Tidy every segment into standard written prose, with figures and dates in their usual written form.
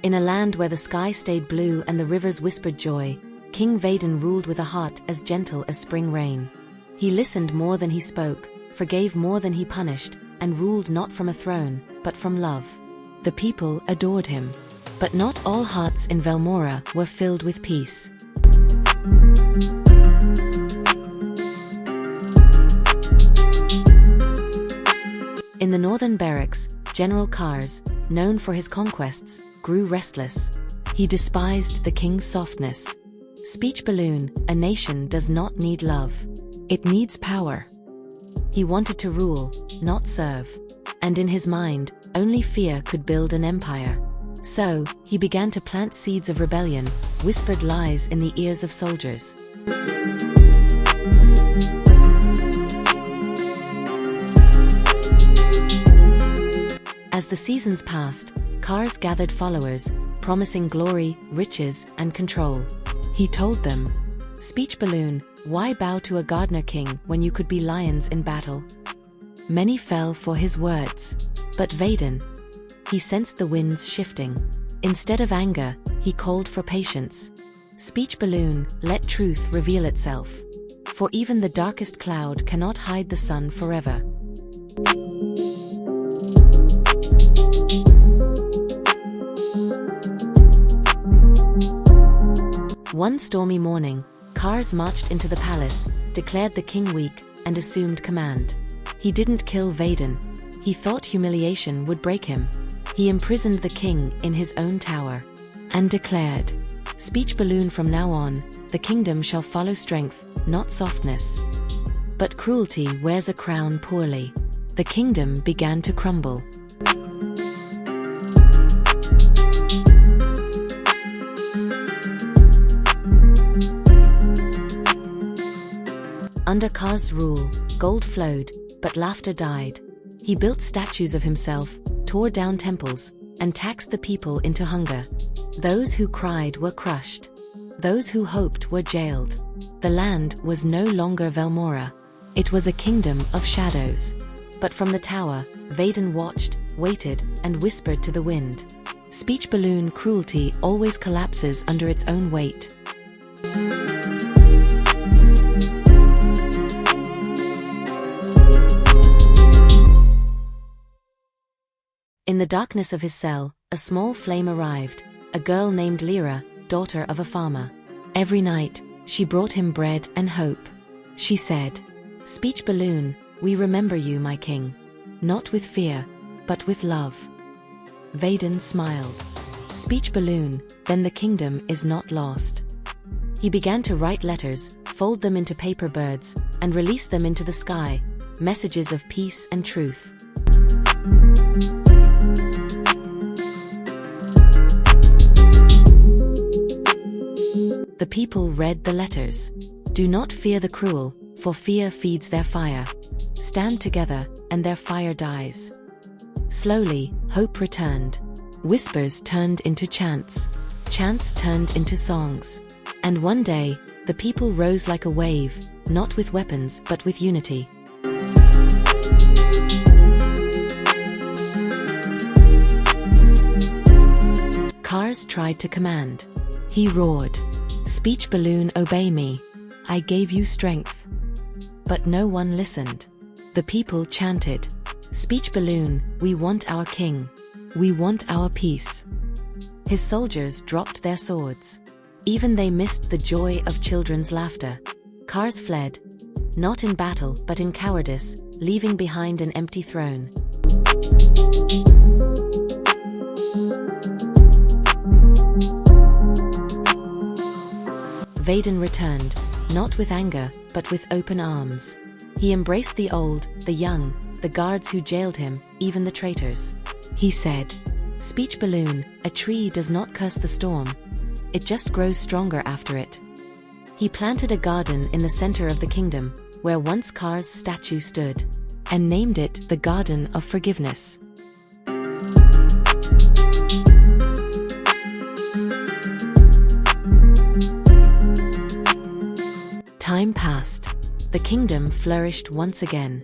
In a land where the sky stayed blue and the rivers whispered joy, King Vaden ruled with a heart as gentle as spring rain. He listened more than he spoke, forgave more than he punished, and ruled not from a throne, but from love. The people adored him. But not all hearts in Velmora were filled with peace. In the northern barracks, General Kars, known for his conquests, grew restless. He despised the king's softness. Speech balloon, a nation does not need love. It needs power. He wanted to rule, not serve. And in his mind, only fear could build an empire. So, he began to plant seeds of rebellion, whispered lies in the ears of soldiers. As the seasons passed, Kars gathered followers, promising glory, riches, and control. He told them, "Speech balloon, why bow to a gardener king when you could be lions in battle?" Many fell for his words. But Vaden, he sensed the winds shifting. Instead of anger, he called for patience. Speech balloon, let truth reveal itself. For even the darkest cloud cannot hide the sun forever. One stormy morning, Kars marched into the palace, declared the king weak, and assumed command. He didn't kill Vaden. He thought humiliation would break him. He imprisoned the king in his own tower, and declared, "Speech balloon, from now on, the kingdom shall follow strength, not softness." But cruelty wears a crown poorly. The kingdom began to crumble. Under Kars' rule, gold flowed, but laughter died. He built statues of himself, tore down temples, and taxed the people into hunger. Those who cried were crushed. Those who hoped were jailed. The land was no longer Velmora. It was a kingdom of shadows. But from the tower, Vaden watched, waited, and whispered to the wind. Speech balloon, cruelty always collapses under its own weight. In the darkness of his cell, a small flame arrived, a girl named Lyra, daughter of a farmer. Every night, she brought him bread and hope. She said, "Speech balloon, we remember you, my king. Not with fear, but with love." Vaden smiled. "Speech balloon, then the kingdom is not lost." He began to write letters, fold them into paper birds, and release them into the sky, messages of peace and truth. The people read the letters. "Do not fear the cruel, for fear feeds their fire. Stand together, and their fire dies." Slowly, hope returned. Whispers turned into chants. Chants turned into songs. And one day, the people rose like a wave, not with weapons but with unity. Kars tried to command. He roared, "Speech balloon, obey me. I gave you strength." But no one listened. The people chanted, "Speech balloon, we want our king. We want our peace." His soldiers dropped their swords. Even they missed the joy of children's laughter. Kars fled, not in battle but in cowardice, leaving behind an empty throne. Vaden returned, not with anger, but with open arms. He embraced the old, the young, the guards who jailed him, even the traitors. He said, "Speech balloon, a tree does not curse the storm. It just grows stronger after it." He planted a garden in the center of the kingdom, where once Kars' statue stood, and named it the Garden of Forgiveness. Time passed. The kingdom flourished once again.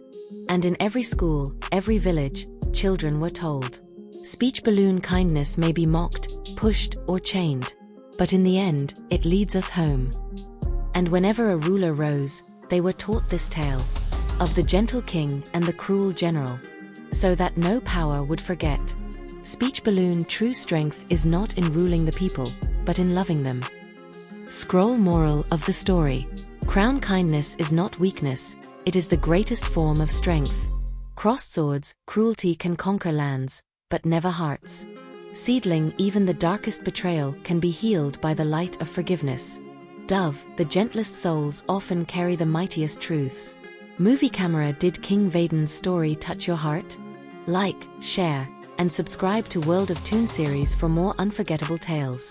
And in every school, every village, children were told, "Speech balloon, kindness may be mocked, pushed or chained. But in the end, it leads us home. And whenever a ruler rose, they were taught this tale of the gentle king and the cruel general, so that no power would forget. Speech balloon: true strength is not in ruling the people, but in loving them. Scroll moral of the story: crown kindness is not weakness, it is the greatest form of strength. Crossed swords: cruelty can conquer lands, but never hearts. Seedling: even the darkest betrayal can be healed by the light of forgiveness. Dove: the gentlest souls often carry the mightiest truths. Movie camera: did King Vaden's story touch your heart? Like, share, and subscribe to World of ToonSeries for more unforgettable tales.